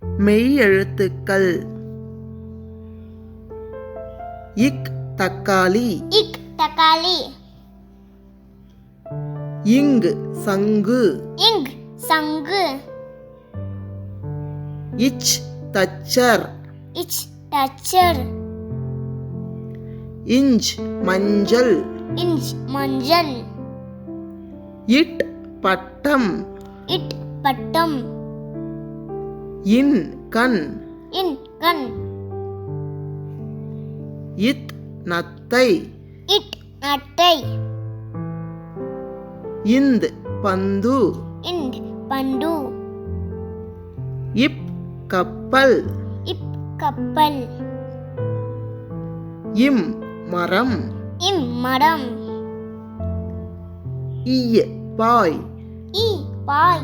மெய் எழுத்துக்கள். இக் தக்காளி. இக் தக்காளி. இங் சங்கு. இங் சங்கு. இச் தச்சர். இச் தச்சர். இஞ்ச் மஞ்சள். இஞ்ச் மஞ்சள். இட் பட்டம். இட் பட்டம். இன் கண். இன் கண். இத் நத்தை. இட் நட்டை. இந்த் பந்து. இந்த் பண்டு. இப் கப்பல். இப் கப்பல். இம் மரம். இம் மரம். இய் பாய். இ பாய்.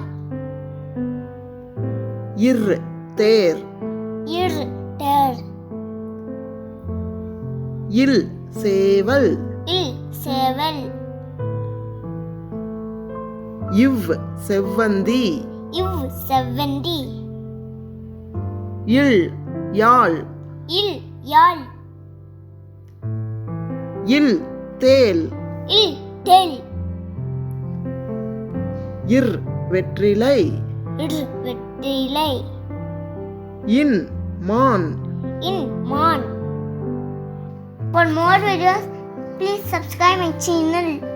இர் தேர். இர் தேர். இல் சேவல். இல் சேவல். இவ் செவ்வந்தி. இவ் செவ்வந்தி. இல் யாழ். இல் யாழ். இல் தேல். இல் தேல். இர் வெற்றிலை. இர் வெற்றிலை. இன் மான். இன் மான். For more videos, please subscribe my channel.